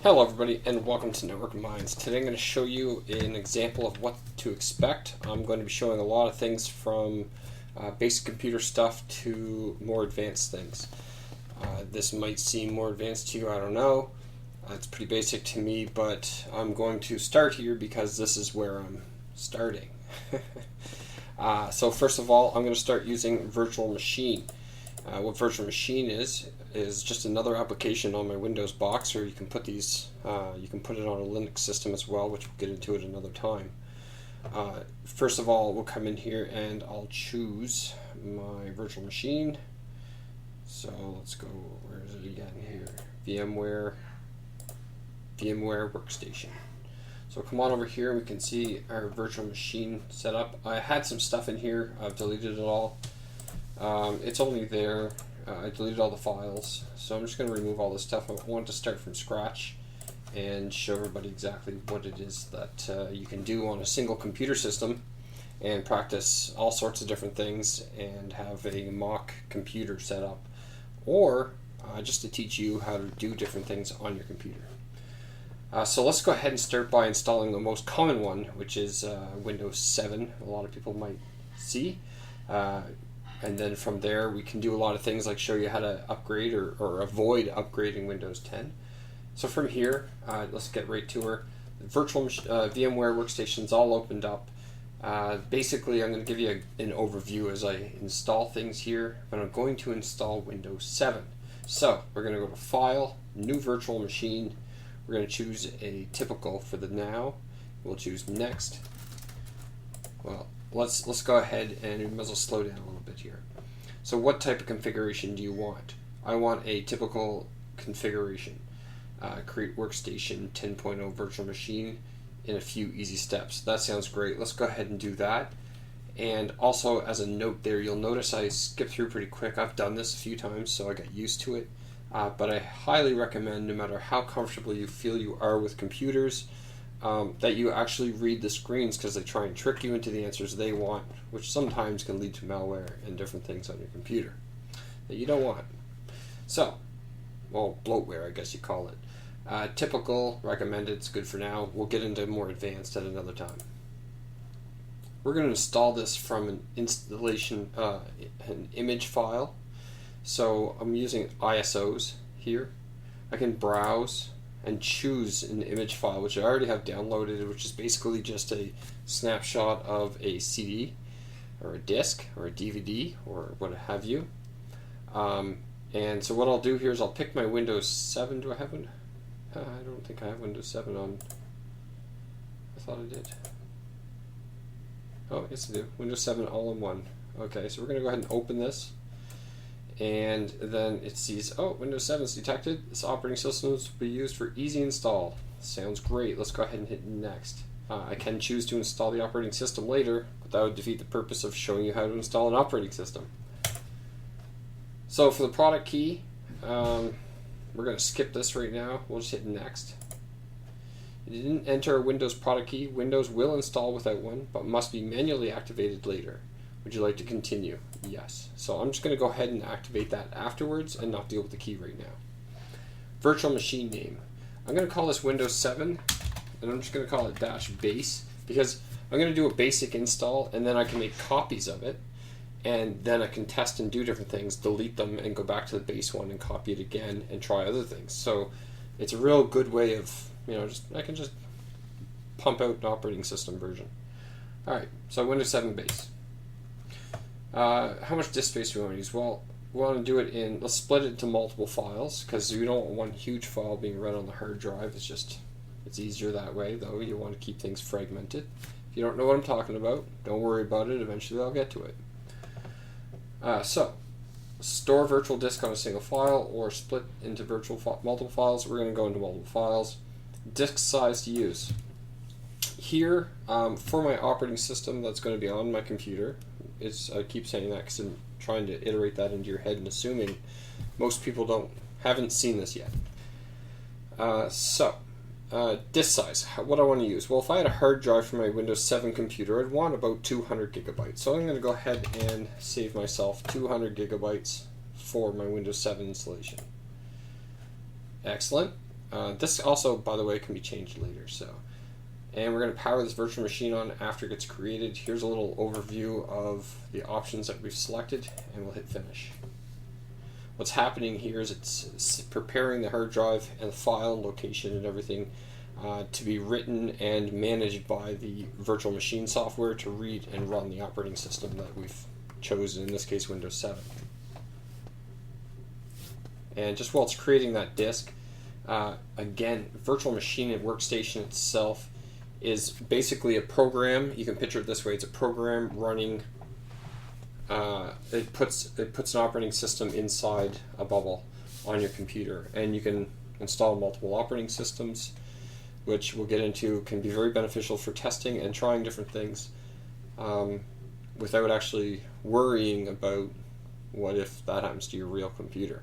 Hello everybody and welcome to Network Minds. Today I'm going to show you an example of what to expect. I'm going to be showing a lot of things from basic computer stuff to more advanced things. This might seem more advanced to you, I don't know. It's pretty basic to me, but I'm going to start here because this is where I'm starting. So first of all, I'm going to start using virtual machine. What virtual machine is just another application on my Windows box, or you can put these, you can put it on a Linux system as well, which we'll get into at another time. First of all, we'll come in here and I'll choose my virtual machine. So let's go, where is it again here? VMware Workstation. So come on over here and we can see our virtual machine set up. I had some stuff in here, I've deleted it all. It's only there. I deleted all the files, so I'm just going to remove all this stuff. I want to start from scratch and show everybody exactly what it is that you can do on a single computer system and practice all sorts of different things and have a mock computer set up, or just to teach you how to do different things on your computer. So let's go ahead and start by installing the most common one, which is Windows 7. A lot of people might see. And then from there we can do a lot of things like show you how to upgrade or avoid upgrading Windows 10. So from here, let's get right to her. Virtual VMware Workstation's all opened up. Basically I'm going to give you an overview as I install things here, but I'm going to install Windows 7. So we're going to go to File, New Virtual Machine. We're going to choose a typical for the now. We'll choose Next. Well, let's go ahead and we might as well slow down a little bit here. So what type of configuration do you want? I want a typical configuration. Create Workstation 10.0 virtual machine in a few easy steps. That sounds great. Let's go ahead and do that. And also as a note there, you'll notice I skipped through pretty quick. I've done this a few times, so I got used to it. But I highly recommend, no matter how comfortable you feel you are with computers, that you actually read the screens, because they try and trick you into the answers they want, which sometimes can lead to malware and different things on your computer that you don't want. So, well, bloatware I guess you call it. Typical, recommended, it's good for now. We'll get into more advanced at another time. We're going to install this from an installation, an image file. So I'm using ISOs here. I can browse and choose an image file, which I already have downloaded, which is basically just a snapshot of a CD or a disc or a DVD or what have you. And so what I'll do here is I'll pick my Windows 7. Do I have one? I don't think I have Windows 7 on. I thought I did. Oh, yes I do. Windows 7 all in one. Okay, so we're going to go ahead and open this. And then it sees, oh, Windows 7 is detected. This operating system will be used for easy install. Sounds great. Let's go ahead and hit next. I can choose to install the operating system later, but that would defeat the purpose of showing you how to install an operating system. So for the product key, we're going to skip this right now. We'll just hit next. You didn't enter a Windows product key. Windows will install without one, but must be manually activated later. Would you like to continue? Yes. So I'm just going to go ahead and activate that afterwards and not deal with the key right now. Virtual machine name. I'm going to call this Windows 7, and I'm just going to call it -base, because I'm going to do a basic install, and then I can make copies of it, and then I can test and do different things, delete them, and go back to the base one and copy it again and try other things. So it's a real good way of, I can just pump out an operating system version. Alright, so Windows 7 base. How much disk space do we want to use? Well, we want to do it in, let's split it into multiple files, because you don't want one huge file being read on the hard drive. It's easier that way, though. You want to keep things fragmented. If you don't know what I'm talking about, don't worry about it. Eventually I'll get to it. So, store virtual disk on a single file or split into multiple files. We're going to go into multiple files. Disk size to use. Here, for my operating system that's going to be on my computer, I keep saying that because I'm trying to iterate that into your head and assuming most people haven't seen this yet. Disk size, what I want to use. Well, if I had a hard drive for my Windows 7 computer, I'd want about 200 gigabytes. So I'm going to go ahead and save myself 200 gigabytes for my Windows 7 installation. Excellent. This also, by the way, can be changed later. And we're going to power this virtual machine on after it gets created. Here's a little overview of the options that we've selected, and we'll hit finish. What's happening here is it's preparing the hard drive and the file location and everything to be written and managed by the virtual machine software to read and run the operating system that we've chosen, in this case Windows 7. And just while it's creating that disk, again, virtual machine and Workstation itself is basically a program. You can picture it this way: it's a program running. It puts an operating system inside a bubble on your computer, and you can install multiple operating systems, which we'll get into. Can be very beneficial for testing and trying different things without actually worrying about what if that happens to your real computer.